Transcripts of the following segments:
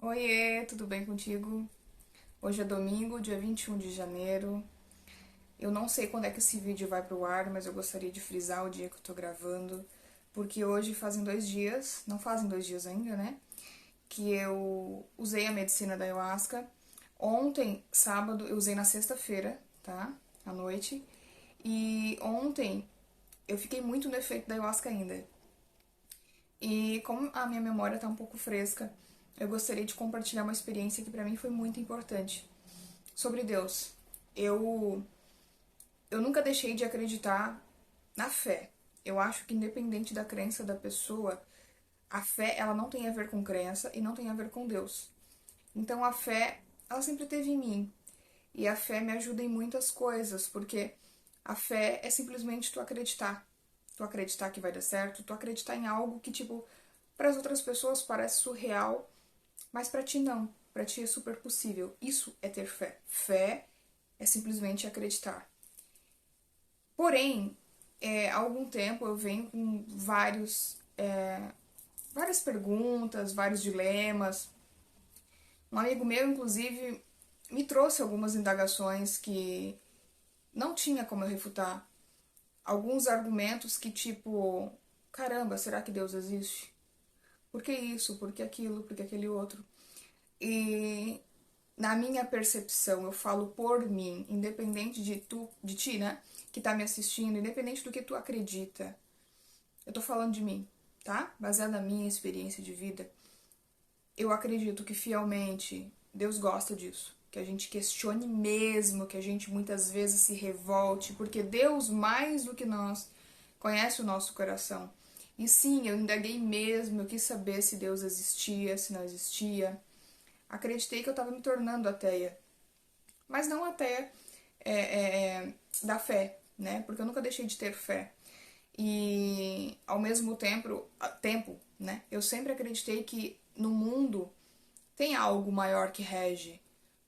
Oiê, tudo bem contigo? Hoje é domingo, dia 21 de janeiro. Eu não sei quando é que esse vídeo vai pro ar, mas eu gostaria de frisar o dia que eu tô gravando, porque hoje fazem 2 dias, não fazem 2 dias ainda, né? Que eu usei a medicina da ayahuasca. Ontem, sábado, eu usei na sexta-feira, tá? À noite. E ontem eu fiquei muito no efeito da ayahuasca ainda. E como a minha memória tá um pouco fresca, eu gostaria de compartilhar uma experiência que pra mim foi muito importante. Sobre Deus. Eu, eu nunca deixei de acreditar na fé. Eu acho que independente da crença da pessoa, a fé ela não tem a ver com crença e não tem a ver com Deus. Então a fé, ela sempre teve em mim. E a fé me ajuda em muitas coisas, porque a fé é simplesmente tu acreditar. Tu acreditar que vai dar certo, tu acreditar em algo que, tipo, para as outras pessoas parece surreal, mas para ti não. Para ti é super possível. Isso é ter fé. Fé é simplesmente acreditar. Porém, há algum tempo eu venho com várias perguntas, vários dilemas. Um amigo meu, inclusive, me trouxe algumas indagações que não tinha como eu refutar. Alguns argumentos que, tipo, caramba, será que Deus existe? Por que isso? Por que aquilo? Por que aquele outro? E na minha percepção, eu falo por mim, independente de ti, né, que tá me assistindo, independente do que tu acredita. Eu tô falando de mim, tá? Baseado na minha experiência de vida. Eu acredito que fielmente Deus gosta disso. Que a gente questione mesmo, que a gente muitas vezes se revolte, porque Deus, mais do que nós, conhece o nosso coração. E sim, eu indaguei mesmo, eu quis saber se Deus existia, se não existia. Acreditei que eu estava me tornando ateia, mas não ateia da fé, né? Porque eu nunca deixei de ter fé. E ao mesmo tempo, né? Eu sempre acreditei que no mundo tem algo maior que rege.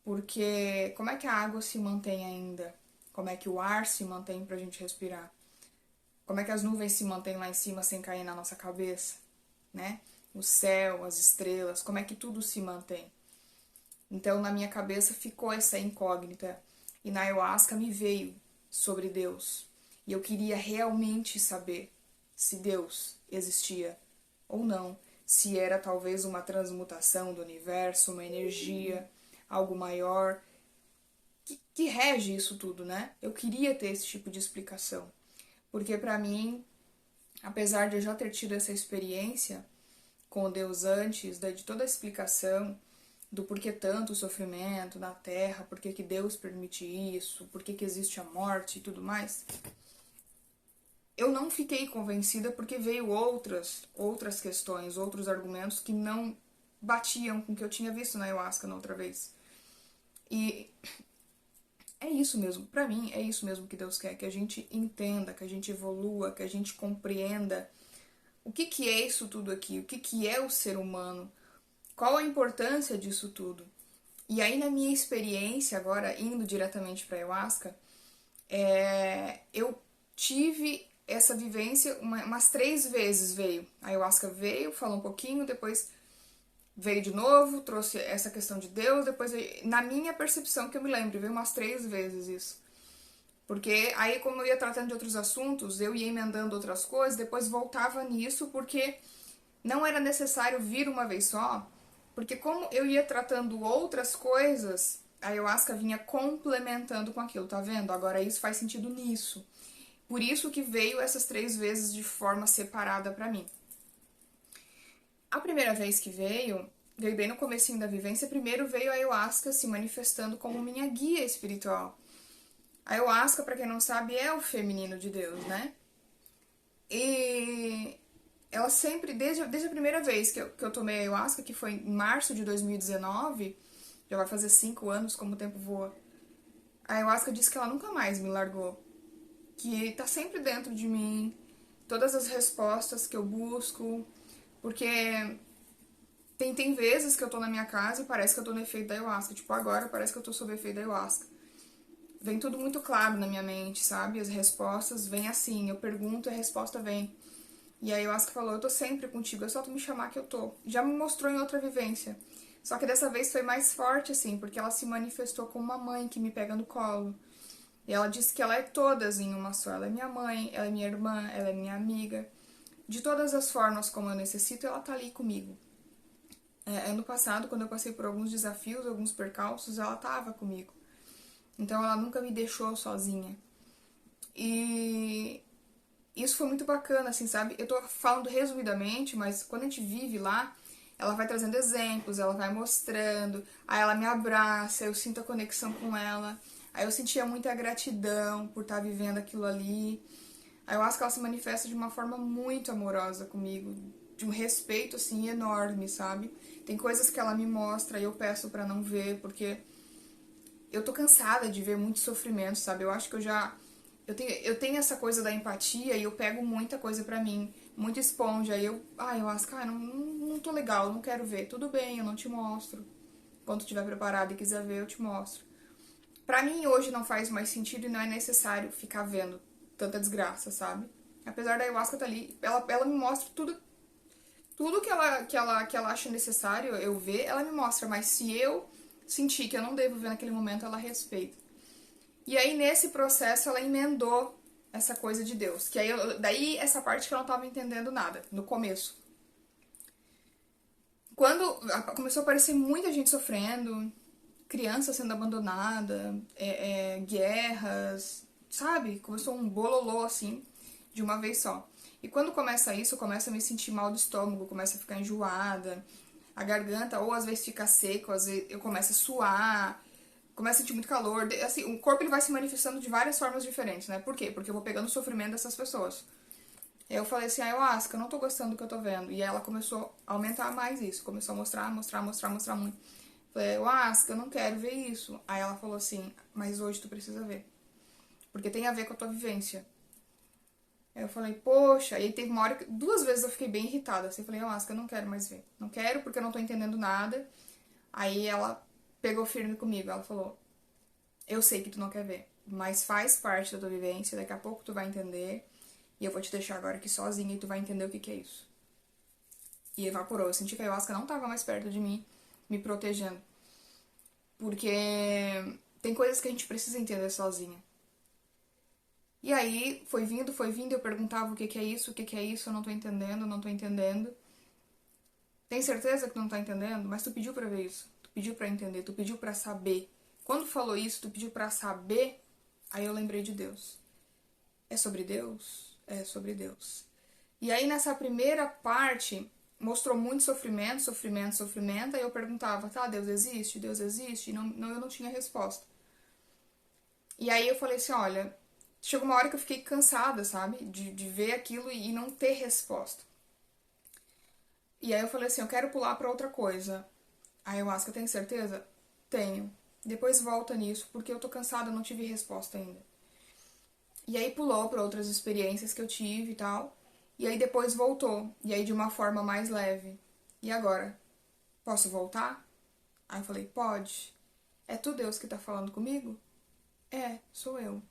Porque como é que a água se mantém ainda? Como é que o ar se mantém pra gente respirar? Como é que as nuvens se mantêm lá em cima sem cair na nossa cabeça, né? O céu, as estrelas, como é que tudo se mantém? Então, na minha cabeça ficou essa incógnita. E na ayahuasca me veio sobre Deus. E eu queria realmente saber se Deus existia ou não. Se era talvez uma transmutação do universo, uma energia, algo maior que rege isso tudo, né? Eu queria ter esse tipo de explicação. Porque pra mim, apesar de eu já ter tido essa experiência com Deus antes, de toda a explicação, do porquê tanto sofrimento na Terra, por que Deus permite isso, por que existe a morte e tudo mais, eu não fiquei convencida porque veio outras questões, outros argumentos que não batiam com o que eu tinha visto na ayahuasca na outra vez. E é isso mesmo, pra mim é isso mesmo que Deus quer, que a gente entenda, que a gente evolua, que a gente compreenda o que é isso tudo aqui, o que é o ser humano, qual a importância disso tudo. E aí, na minha experiência, agora indo diretamente para ayahuasca, eu tive essa vivência umas 3 vezes veio. A ayahuasca veio, falou um pouquinho, depois veio de novo, trouxe essa questão de Deus, depois veio, na minha percepção que eu me lembro, veio umas 3 vezes isso. Porque aí, como eu ia tratando de outros assuntos, eu ia emendando outras coisas, depois voltava nisso, porque não era necessário vir uma vez só, porque como eu ia tratando outras coisas, a ayahuasca vinha complementando com aquilo, tá vendo? Agora isso faz sentido nisso. Por isso que veio essas 3 vezes de forma separada pra mim. A primeira vez que veio bem no comecinho da vivência, primeiro veio a ayahuasca se manifestando como minha guia espiritual. A ayahuasca, pra quem não sabe, é o feminino de Deus, né? E ela sempre, desde a primeira vez que eu tomei ayahuasca, que foi em março de 2019, já vai fazer 5 anos como o tempo voa, a ayahuasca disse que ela nunca mais me largou. Que tá sempre dentro de mim, todas as respostas que eu busco, porque tem vezes que eu tô na minha casa e parece que eu tô no efeito da ayahuasca, tipo agora parece que eu tô sob o efeito da ayahuasca. Vem tudo muito claro na minha mente, sabe? As respostas vêm assim, eu pergunto e a resposta vem. E aí o Oscar falou, eu tô sempre contigo, é só tu me chamar que eu tô. Já me mostrou em outra vivência. Só que dessa vez foi mais forte, assim, porque ela se manifestou como uma mãe que me pega no colo. E ela disse que ela é todas em uma só. Ela é minha mãe, ela é minha irmã, ela é minha amiga. De todas as formas como eu necessito, ela tá ali comigo. Ano passado, quando eu passei por alguns desafios, alguns percalços, ela tava comigo. Então ela nunca me deixou sozinha. E isso foi muito bacana, assim, sabe? Eu tô falando resumidamente, mas quando a gente vive lá, ela vai trazendo exemplos, ela vai mostrando, aí ela me abraça, eu sinto a conexão com ela, aí eu sentia muita gratidão por estar vivendo aquilo ali. Aí eu acho que ela se manifesta de uma forma muito amorosa comigo, de um respeito, assim, enorme, sabe? Tem coisas que ela me mostra e eu peço pra não ver, porque eu tô cansada de ver muito sofrimento, sabe? Eu acho que eu tenho essa coisa da empatia e eu pego muita coisa pra mim, muita esponja. Aí eu acho que, não tô legal, não quero ver. Tudo bem, eu não te mostro. Quando estiver preparado e quiser ver, eu te mostro. Pra mim, hoje não faz mais sentido e não é necessário ficar vendo tanta desgraça, sabe? Apesar da ayahuasca tá ali, ela me mostra tudo que ela acha necessário eu ver, ela me mostra. Mas se eu sentir que eu não devo ver naquele momento, ela respeita. E aí, nesse processo, ela emendou essa coisa de Deus. Que aí, daí, essa parte que eu não tava entendendo nada, no começo. Quando começou a aparecer muita gente sofrendo, criança sendo abandonada, guerras, sabe? Começou um bololô, assim, de uma vez só. E quando começa isso, eu começo a me sentir mal do estômago, começo a ficar enjoada, a garganta, ou às vezes fica seco, às vezes eu começo a suar, começo a sentir muito calor. Assim, o corpo ele vai se manifestando de várias formas diferentes, né? Por quê? Porque eu vou pegando o sofrimento dessas pessoas. Aí eu falei assim, ayahuasca, eu não tô gostando do que eu tô vendo. E aí ela começou a aumentar mais isso, começou a mostrar muito. Falei, ayahuasca, eu não quero ver isso. Aí ela falou assim, mas hoje tu precisa ver. Porque tem a ver com a tua vivência. Aí eu falei, poxa, e aí teve uma hora que 2 vezes eu fiquei bem irritada. Assim, eu falei, ayahuasca, eu não quero mais ver. Não quero porque eu não tô entendendo nada. Aí ela pegou firme comigo, ela falou, eu sei que tu não quer ver, mas faz parte da tua vivência, daqui a pouco tu vai entender, e eu vou te deixar agora aqui sozinha e tu vai entender o que que é isso. E evaporou, eu senti que a ayahuasca não tava mais perto de mim, me protegendo. Porque tem coisas que a gente precisa entender sozinha. E aí, foi vindo, eu perguntava o que que é isso, o que que é isso, eu não tô entendendo, não tô entendendo. Tem certeza que tu não tá entendendo? Mas tu pediu pra ver isso, tu pediu pra entender, tu pediu pra saber. Quando falou isso, tu pediu pra saber, aí eu lembrei de Deus. É sobre Deus? É sobre Deus. E aí nessa primeira parte mostrou muito sofrimento, sofrimento, sofrimento. Aí eu perguntava, tá, Deus existe? Deus existe? E eu não tinha resposta. E aí eu falei assim, olha, chegou uma hora que eu fiquei cansada, sabe? De ver aquilo e não ter resposta. E aí eu falei assim, eu quero pular pra outra coisa. Aí eu acho que tem certeza? Tenho. Depois volta nisso, porque eu tô cansada, não tive resposta ainda. E aí pulou para outras experiências que eu tive e tal. E aí depois voltou. E aí de uma forma mais leve. E agora? Posso voltar? Aí eu falei, pode. É tu, Deus, que tá falando comigo? É, sou eu.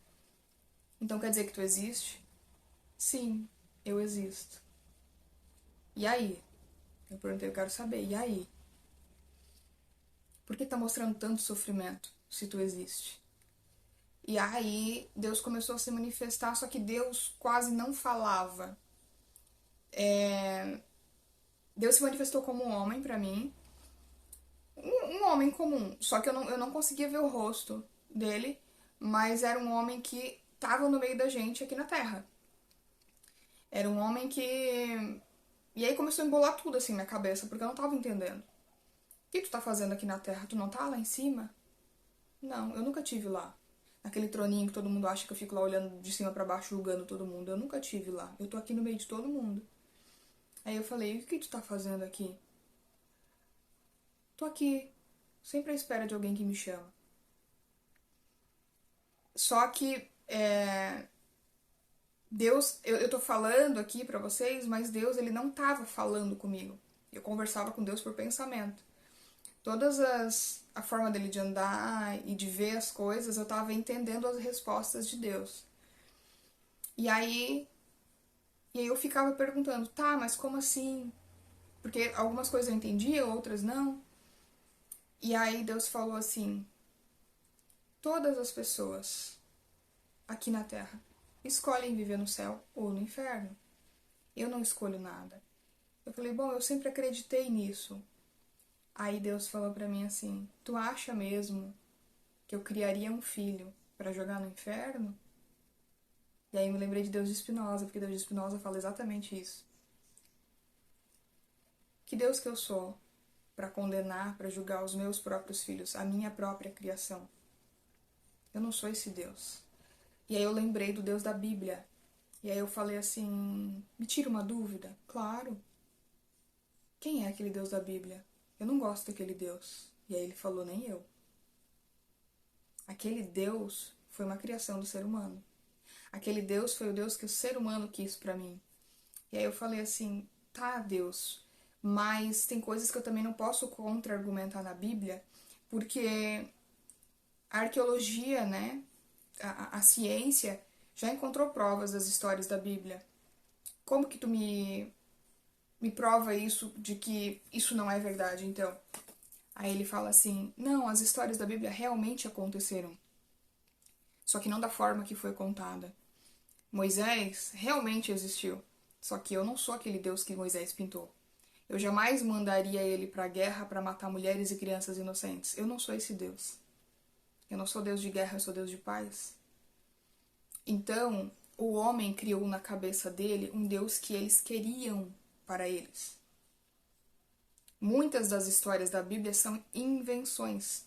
Então quer dizer que tu existe? Sim, eu existo. E aí? Eu perguntei, eu quero saber. E aí? Por que tá mostrando tanto sofrimento se tu existe? E aí Deus começou a se manifestar, só que Deus quase não falava. Deus se manifestou como um homem pra mim, um homem comum, só que eu não conseguia ver o rosto dele, mas era um homem que tava no meio da gente aqui na Terra. Era um homem que. E aí começou a embolar tudo assim na cabeça, porque eu não tava entendendo. O que tu tá fazendo aqui na Terra? Tu não tá lá em cima? Não, eu nunca tive lá. Naquele troninho que todo mundo acha que eu fico lá olhando de cima pra baixo, julgando todo mundo. Eu nunca tive lá. Eu tô aqui no meio de todo mundo. Aí eu falei, o que tu tá fazendo aqui? Tô aqui, sempre à espera de alguém que me chama. Só que Deus, eu tô falando aqui pra vocês, mas Deus ele não tava falando comigo. Eu conversava com Deus por pensamento. A forma dele de andar e de ver as coisas, eu tava entendendo as respostas de Deus. E aí, e aí eu ficava perguntando, tá, mas como assim? Porque algumas coisas eu entendia, outras não. E aí Deus falou assim: todas as pessoas aqui na Terra escolhem viver no céu ou no inferno. Eu não escolho nada. Eu falei, bom, eu sempre acreditei nisso. Aí Deus falou pra mim assim: tu acha mesmo que eu criaria um filho pra jogar no inferno? E aí eu me lembrei de Deus de Spinoza, porque Deus de Spinoza fala exatamente isso. Que Deus que eu sou pra condenar, pra julgar os meus próprios filhos, a minha própria criação? Eu não sou esse Deus. E aí eu lembrei do Deus da Bíblia. E aí eu falei assim: me tira uma dúvida? Claro. Quem é aquele Deus da Bíblia? Eu não gosto daquele Deus. E aí ele falou: nem eu. Aquele Deus foi uma criação do ser humano. Aquele Deus foi o Deus que o ser humano quis pra mim. E aí eu falei assim: tá, Deus, mas tem coisas que eu também não posso contra-argumentar na Bíblia, porque a arqueologia, né, a ciência já encontrou provas das histórias da Bíblia. Como que tu me prova isso, de que isso não é verdade, então? Aí ele fala assim: não, as histórias da Bíblia realmente aconteceram, só que não da forma que foi contada. Moisés realmente existiu, só que eu não sou aquele Deus que Moisés pintou. Eu jamais mandaria ele para a guerra para matar mulheres e crianças inocentes. Eu não sou esse Deus. Eu não sou Deus de guerra, eu sou Deus de paz. Então, o homem criou na cabeça dele um Deus que eles queriam para eles. Muitas das histórias da Bíblia são invenções.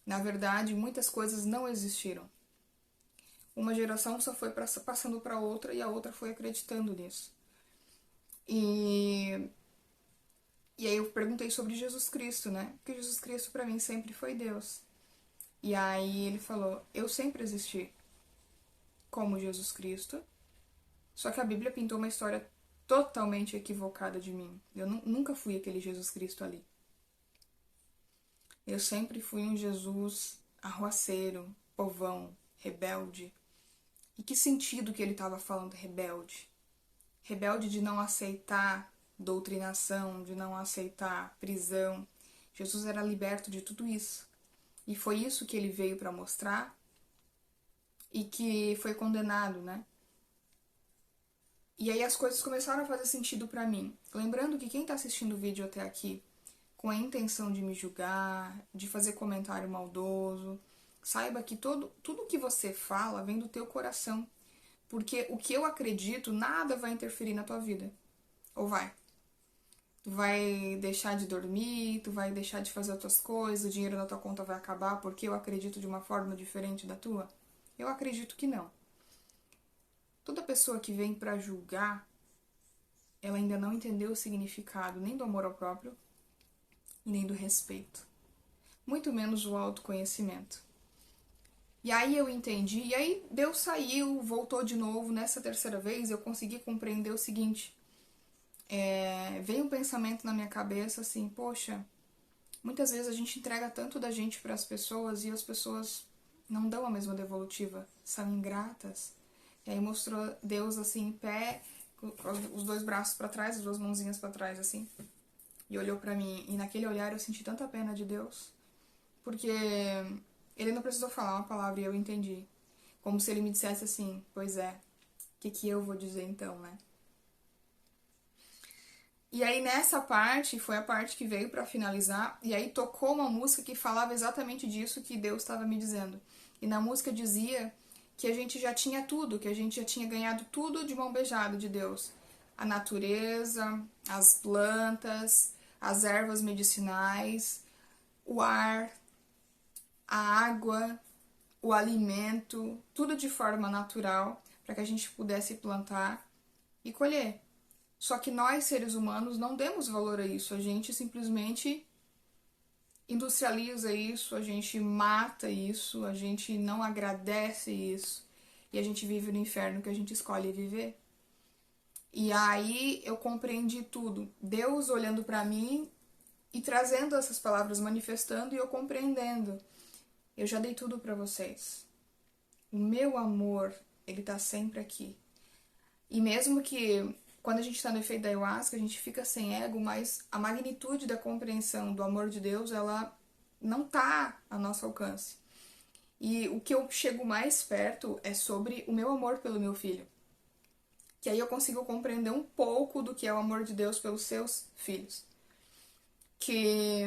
Na verdade, muitas coisas não existiram. Uma geração só foi passando para outra e a outra foi acreditando nisso. E aí eu perguntei sobre Jesus Cristo, né? Porque Jesus Cristo para mim sempre foi Deus. E aí ele falou: eu sempre existi como Jesus Cristo, só que a Bíblia pintou uma história totalmente equivocada de mim. Eu nunca fui aquele Jesus Cristo ali. Eu sempre fui um Jesus arruaceiro, povão, rebelde. E que sentido que ele estava falando rebelde? Rebelde de não aceitar doutrinação, de não aceitar prisão. Jesus era liberto de tudo isso. E foi isso que ele veio para mostrar e que foi condenado, né? E aí as coisas começaram a fazer sentido para mim. Lembrando que quem tá assistindo o vídeo até aqui com a intenção de me julgar, de fazer comentário maldoso, saiba que tudo que você fala vem do teu coração. Porque o que eu acredito, nada vai interferir na tua vida. Ou vai? Tu vai deixar de dormir, tu vai deixar de fazer as tuas coisas, o dinheiro na tua conta vai acabar porque eu acredito de uma forma diferente da tua? Eu acredito que não. Toda pessoa que vem pra julgar, ela ainda não entendeu o significado nem do amor ao próprio e nem do respeito. Muito menos o autoconhecimento. E aí eu entendi, e aí Deus saiu, voltou de novo. Nessa terceira vez eu consegui compreender o seguinte: veio um pensamento na minha cabeça assim: poxa, muitas vezes a gente entrega tanto da gente para as pessoas e as pessoas não dão a mesma devolutiva, são ingratas. E aí mostrou Deus assim em pé, com os dois braços para trás, as duas mãozinhas para trás assim, e olhou para mim. E naquele olhar eu senti tanta pena de Deus, porque ele não precisou falar uma palavra e eu entendi. Como se ele me dissesse assim: pois é, o que eu vou dizer então, né? E aí nessa parte, foi a parte que veio pra finalizar, e aí tocou uma música que falava exatamente disso que Deus estava me dizendo. E na música dizia que a gente já tinha tudo, que a gente já tinha ganhado tudo de mão beijada de Deus. A natureza, as plantas, as ervas medicinais, o ar, a água, o alimento, tudo de forma natural, para que a gente pudesse plantar e colher. Só que nós, seres humanos, não demos valor a isso. A gente simplesmente industrializa isso, a gente mata isso, a gente não agradece isso. E a gente vive no inferno que a gente escolhe viver. E aí eu compreendi tudo. Deus olhando para mim e trazendo essas palavras, manifestando e eu compreendendo. Eu já dei tudo para vocês. O meu amor, ele tá sempre aqui. E mesmo que quando a gente está no efeito da ayahuasca, a gente fica sem ego, mas a magnitude da compreensão do amor de Deus, ela não tá a nosso alcance. E o que eu chego mais perto é sobre o meu amor pelo meu filho. Que aí eu consigo compreender um pouco do que é o amor de Deus pelos seus filhos. Que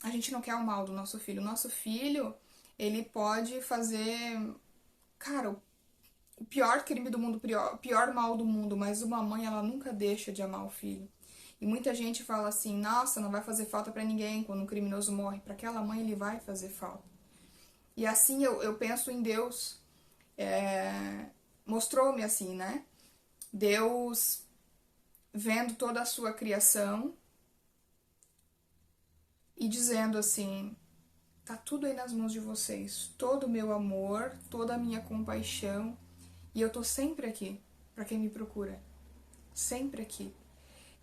a gente não quer o mal do nosso filho. O nosso filho, ele pode fazer, cara, o pior crime do mundo, o pior mal do mundo, mas uma mãe, ela nunca deixa de amar o filho. E muita gente fala assim, nossa, não vai fazer falta pra ninguém quando um criminoso morre. Pra aquela mãe ele vai fazer falta. E assim eu penso em Deus. Mostrou-me assim, né? Deus vendo toda a sua criação e dizendo assim, tá tudo aí nas mãos de vocês. Todo o meu amor, toda a minha compaixão. E eu tô sempre aqui pra quem me procura. Sempre aqui.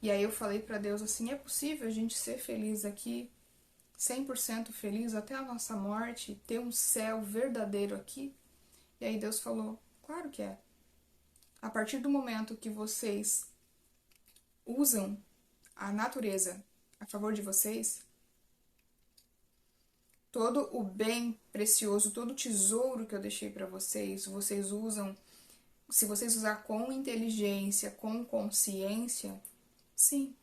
E aí eu falei pra Deus assim, é possível a gente ser feliz aqui? 100% feliz até a nossa morte, ter um céu verdadeiro aqui? E aí Deus falou, claro que é. A partir do momento que vocês usam a natureza a favor de vocês, todo o bem precioso, todo o tesouro que eu deixei para vocês, vocês usam, se vocês usar com inteligência, com consciência, sim,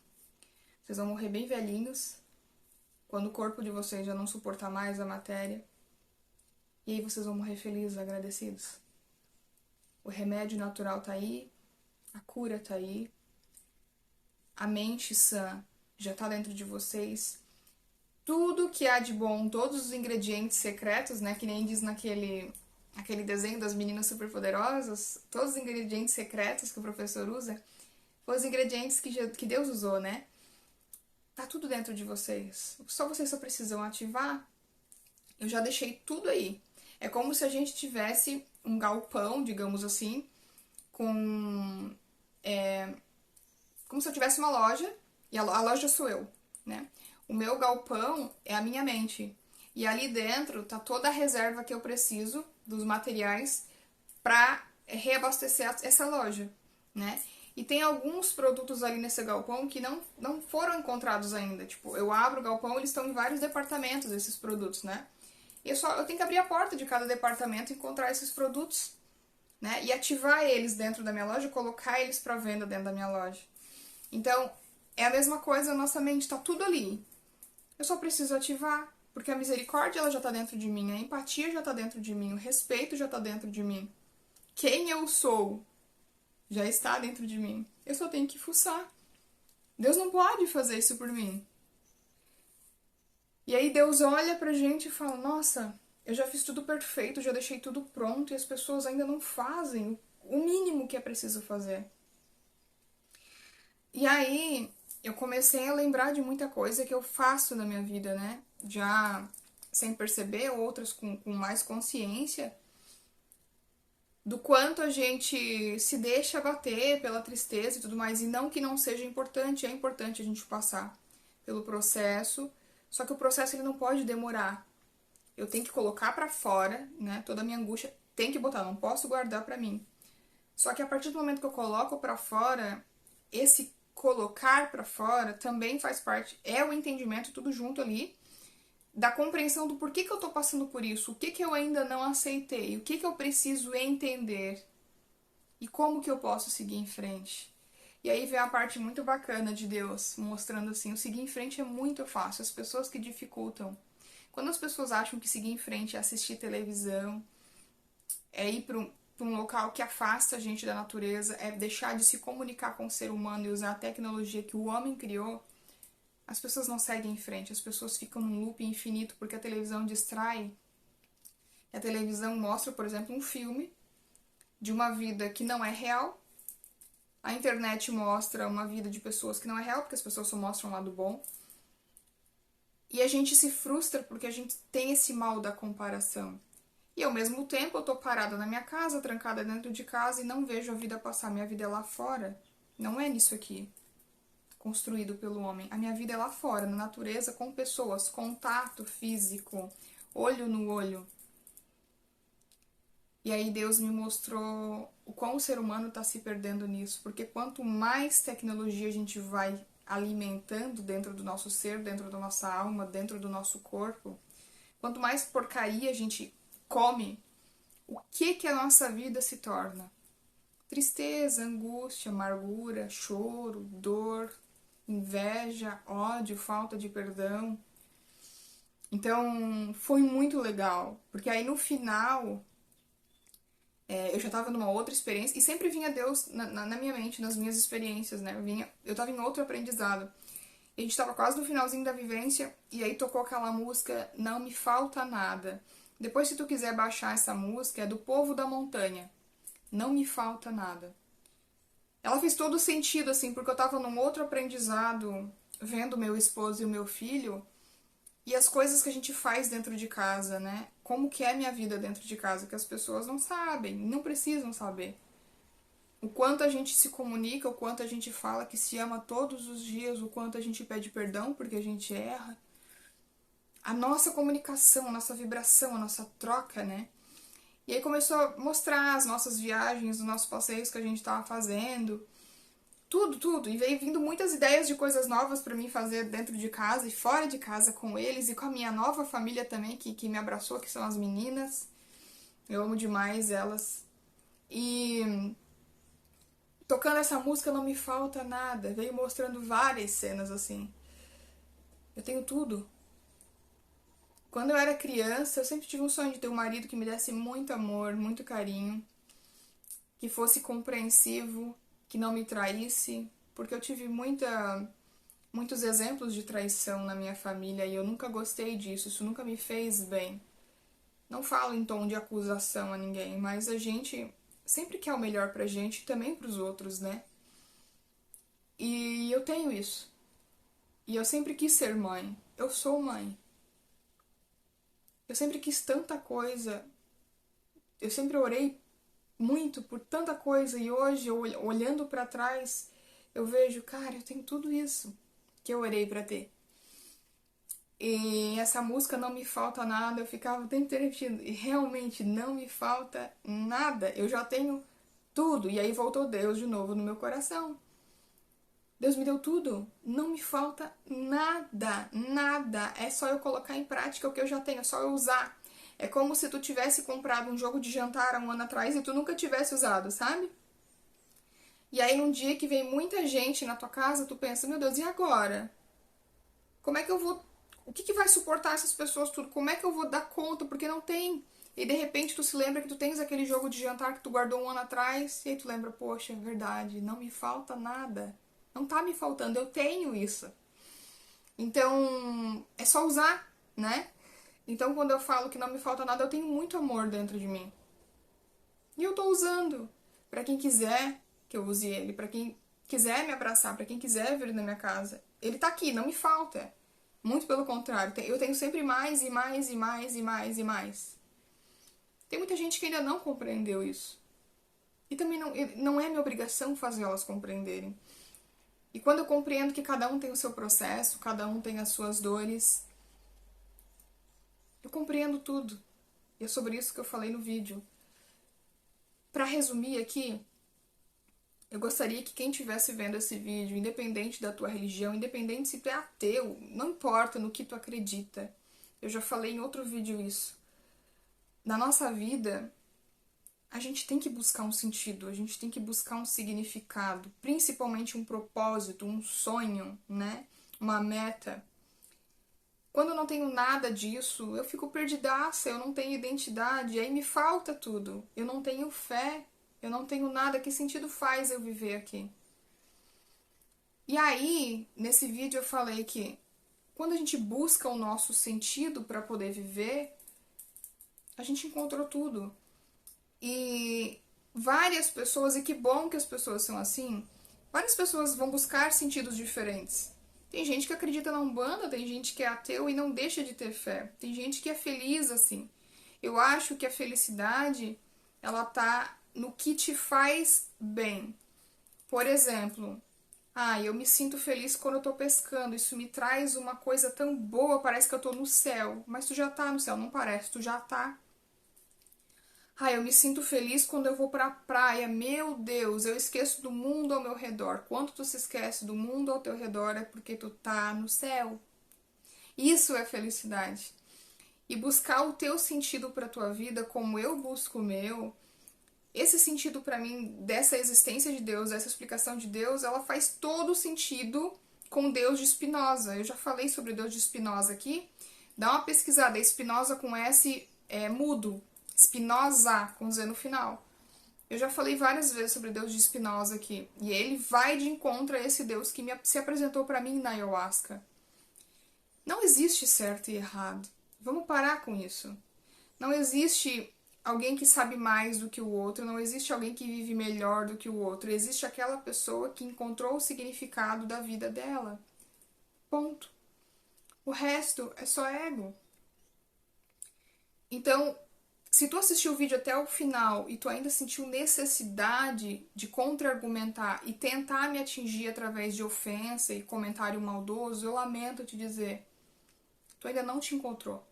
vocês vão morrer bem velhinhos, quando o corpo de vocês já não suportar mais a matéria, e aí vocês vão morrer felizes, agradecidos. O remédio natural tá aí, a cura tá aí, a mente sã já tá dentro de vocês. Tudo que há de bom, todos os ingredientes secretos, né, que nem diz aquele desenho das meninas superpoderosas, todos os ingredientes secretos que o professor usa, foram os ingredientes que Deus usou, né? Tá tudo dentro de vocês. Vocês só precisam ativar. Eu já deixei tudo aí. É como se a gente tivesse um galpão, digamos assim, com... como se eu tivesse uma loja, e a loja sou eu, né? O meu galpão é a minha mente. E ali dentro tá toda a reserva que eu preciso dos materiais para reabastecer essa loja, né? E tem alguns produtos ali nesse galpão que não foram encontrados ainda. Tipo, eu abro o galpão, eles estão em vários departamentos, esses produtos, né? E eu tenho que abrir a porta de cada departamento e encontrar esses produtos, né? E ativar eles dentro da minha loja, colocar eles para venda dentro da minha loja. Então, é a mesma coisa, a nossa mente tá tudo ali. Eu só preciso ativar, porque a misericórdia ela já tá dentro de mim, a empatia já tá dentro de mim, o respeito já tá dentro de mim. Quem eu sou já está dentro de mim. Eu só tenho que fuçar. Deus não pode fazer isso por mim. E aí Deus olha pra gente e fala, nossa, eu já fiz tudo perfeito, já deixei tudo pronto e as pessoas ainda não fazem o mínimo que é preciso fazer. E aí eu comecei a lembrar de muita coisa que eu faço na minha vida, né? Já sem perceber, outras com mais consciência, do quanto a gente se deixa abater pela tristeza e tudo mais, e não que não seja importante, é importante a gente passar pelo processo, só que o processo ele não pode demorar. Eu tenho que colocar pra fora, né? Toda a minha angústia tem que botar, não posso guardar pra mim. Só que a partir do momento que eu coloco pra fora, esse colocar pra fora também faz parte, é o entendimento tudo junto ali, da compreensão do porquê que eu tô passando por isso, o que que eu ainda não aceitei, o que que eu preciso entender e como que eu posso seguir em frente. E aí vem a parte muito bacana de Deus, mostrando assim, o seguir em frente é muito fácil, as pessoas que dificultam. Quando as pessoas acham que seguir em frente é assistir televisão, é ir para um local que afasta a gente da natureza, é deixar de se comunicar com o ser humano e usar a tecnologia que o homem criou, as pessoas não seguem em frente, as pessoas ficam num loop infinito porque a televisão distrai. A televisão mostra, por exemplo, um filme de uma vida que não é real. A internet mostra uma vida de pessoas que não é real, porque as pessoas só mostram o lado bom. E a gente se frustra porque a gente tem esse mal da comparação. E ao mesmo tempo eu tô parada na minha casa, trancada dentro de casa e não vejo a vida passar. Minha vida é lá fora. Não é nisso aqui, construído pelo homem. A minha vida é lá fora, na natureza, com pessoas, contato físico, olho no olho. E aí Deus me mostrou o quão o ser humano está se perdendo nisso, porque quanto mais tecnologia a gente vai alimentando dentro do nosso ser, dentro da nossa alma, dentro do nosso corpo, quanto mais porcaria a gente come, o que a nossa vida se torna? Tristeza, angústia, amargura, choro, dor, inveja, ódio, falta de perdão. Então, foi muito legal, porque aí no final, eu já tava numa outra experiência, e sempre vinha Deus na minha mente, nas minhas experiências, né? Eu tava em outro aprendizado. E a gente tava quase no finalzinho da vivência, e aí tocou aquela música Não Me Falta Nada. Depois, se tu quiser baixar essa música, é do Povo da Montanha. Não me falta nada. Ela fez todo sentido, assim, porque eu tava num outro aprendizado, vendo meu esposo e o meu filho, e as coisas que a gente faz dentro de casa, né? Como que é a minha vida dentro de casa, que as pessoas não sabem, não precisam saber. O quanto a gente se comunica, o quanto a gente fala que se ama todos os dias, o quanto a gente pede perdão porque a gente erra. A nossa comunicação, a nossa vibração, a nossa troca, né? E aí começou a mostrar as nossas viagens, os nossos passeios que a gente estava fazendo. Tudo, tudo. E veio vindo muitas ideias de coisas novas para mim fazer dentro de casa e fora de casa com eles e com a minha nova família também, que me abraçou, que são as meninas. Eu amo demais elas. E tocando essa música não me falta nada. Veio mostrando várias cenas assim. Eu tenho tudo. Quando eu era criança, eu sempre tive um sonho de ter um marido que me desse muito amor, muito carinho, que fosse compreensivo, que não me traísse, porque eu tive muitos exemplos de traição na minha família e eu nunca gostei disso, isso nunca me fez bem. Não falo em tom de acusação a ninguém, mas a gente sempre quer o melhor pra gente e também pros outros, né? E eu tenho isso. E eu sempre quis ser mãe. Eu sou mãe. Eu sempre quis tanta coisa. Eu sempre orei muito por tanta coisa e hoje, olhando pra trás, eu vejo, cara, eu tenho tudo isso que eu orei pra ter. E essa música Não Me Falta Nada, eu ficava o tempo inteiro repetindo, e realmente não me falta nada, eu já tenho tudo. E aí voltou Deus de novo no meu coração. Deus me deu tudo, não me falta nada, nada. É só eu colocar em prática o que eu já tenho, é só eu usar. É como se tu tivesse comprado um jogo de jantar há um ano atrás e tu nunca tivesse usado, sabe? E aí num dia que vem muita gente na tua casa, tu pensa, meu Deus, e agora? Como é que eu vou... O que vai suportar essas pessoas tudo? Como é que eu vou dar conta? Porque não tem. E de repente tu se lembra que tu tens aquele jogo de jantar que tu guardou um ano atrás, e aí tu lembra, poxa, é verdade, não me falta nada. Não tá me faltando, eu tenho isso. Então, é só usar, né? Então, quando eu falo que não me falta nada, eu tenho muito amor dentro de mim. E eu tô usando. Pra quem quiser que eu use ele, pra quem quiser me abraçar, pra quem quiser vir na minha casa. Ele tá aqui, não me falta. Muito pelo contrário, eu tenho sempre mais e mais e mais e mais e mais. Tem muita gente que ainda não compreendeu isso. E também não é minha obrigação fazer elas compreenderem. E quando eu compreendo que cada um tem o seu processo, cada um tem as suas dores, eu compreendo tudo. E é sobre isso que eu falei no vídeo. Para resumir aqui, eu gostaria que quem estivesse vendo esse vídeo, independente da tua religião, independente se tu é ateu, não importa no que tu acredita. Eu já falei em outro vídeo isso. Na nossa vida, a gente tem que buscar um sentido, a gente tem que buscar um significado, principalmente um propósito, um sonho, né? Uma meta. Quando eu não tenho nada disso, eu fico perdidaça, eu não tenho identidade, aí me falta tudo. Eu não tenho fé, eu não tenho nada. Que sentido faz eu viver aqui? E aí, nesse vídeo eu falei que quando a gente busca o nosso sentido para poder viver, a gente encontrou tudo. E várias pessoas, e que bom que as pessoas são assim, várias pessoas vão buscar sentidos diferentes. Tem gente que acredita na Umbanda, tem gente que é ateu e não deixa de ter fé. Tem gente que é feliz assim. Eu acho que a felicidade, ela tá no que te faz bem. Por exemplo, eu me sinto feliz quando eu tô pescando. Isso me traz uma coisa tão boa, parece que eu tô no céu. Mas tu já tá no céu, não parece, tu já tá. Eu me sinto feliz quando eu vou pra praia. Meu Deus, eu esqueço do mundo ao meu redor. Quando tu se esquece do mundo ao teu redor é porque tu tá no céu. Isso é felicidade. e buscar o teu sentido para a tua vida como eu busco o meu, esse sentido para mim dessa existência de Deus, dessa explicação de Deus, ela faz todo sentido com Deus de Spinoza. Eu já falei sobre o Deus de Spinoza aqui. Dá uma pesquisada, é Spinoza com S mudo, Spinoza com Z no final. Eu já falei várias vezes sobre o Deus de Spinoza aqui, e ele vai de encontro a esse Deus que se apresentou para mim na ayahuasca. Não existe certo e errado. Vamos parar com isso. Não existe alguém que sabe mais do que o outro, não existe alguém que vive melhor do que o outro. Existe aquela pessoa que encontrou o significado da vida dela. Ponto. O resto é só ego. Então, se tu assistiu o vídeo até o final e tu ainda sentiu necessidade de contra-argumentar e tentar me atingir através de ofensa e comentário maldoso, eu lamento te dizer, tu ainda não te encontrou.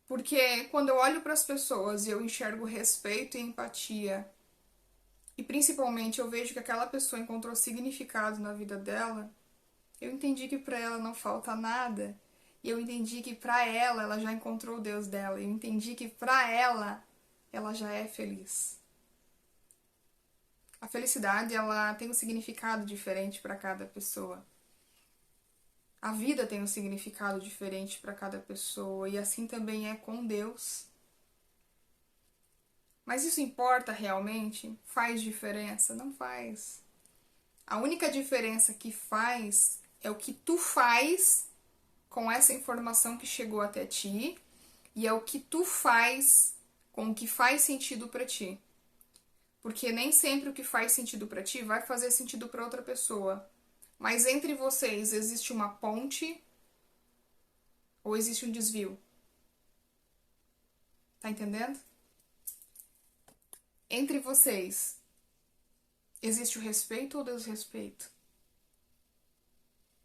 Porque quando eu olho para as pessoas e eu enxergo respeito e empatia, e principalmente eu vejo que aquela pessoa encontrou significado na vida dela, eu entendi que para ela não falta nada. E eu entendi que para ela já encontrou o Deus dela. Eu entendi que para ela já é feliz. A felicidade, ela tem um significado diferente para cada pessoa. A vida tem um significado diferente para cada pessoa, e assim também é com Deus. Mas isso importa realmente? Faz diferença? Não faz. A única diferença que faz é o que tu faz com essa informação que chegou até ti, e é o que tu faz com o que faz sentido para ti. Porque nem sempre o que faz sentido para ti vai fazer sentido para outra pessoa. Mas entre vocês existe uma ponte ou existe um desvio? Tá entendendo? Entre vocês existe o respeito ou o desrespeito?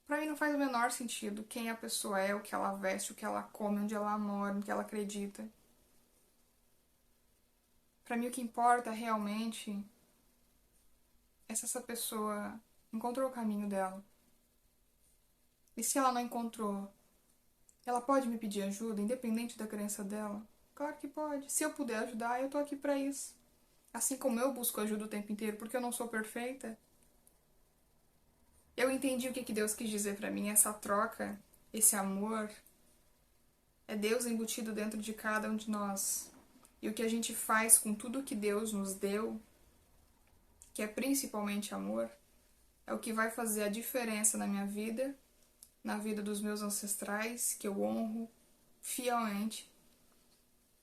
Pra mim não faz o menor sentido quem a pessoa é, o que ela veste, o que ela come, onde ela mora, no que ela acredita. Pra mim o que importa realmente é se essa pessoa encontrou o caminho dela. E se ela não encontrou, ela pode me pedir ajuda, independente da crença dela? Claro que pode. Se eu puder ajudar, eu tô aqui pra isso. Assim como eu busco ajuda o tempo inteiro, porque eu não sou perfeita. Eu entendi o que Deus quis dizer pra mim, essa troca, esse amor, é Deus embutido dentro de cada um de nós. E o que a gente faz com tudo que Deus nos deu, que é principalmente amor, é o que vai fazer a diferença na minha vida, na vida dos meus ancestrais, que eu honro fielmente,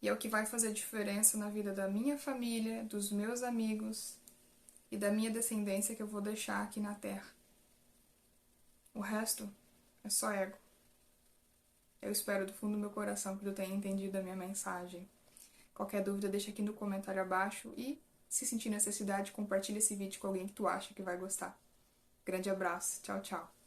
e é o que vai fazer a diferença na vida da minha família, dos meus amigos e da minha descendência que eu vou deixar aqui na Terra. O resto é só ego. Eu espero do fundo do meu coração que tu tenha entendido a minha mensagem. Qualquer dúvida, deixa aqui no comentário abaixo e, se sentir necessidade, compartilha esse vídeo com alguém que tu acha que vai gostar. Grande abraço. Tchau, tchau.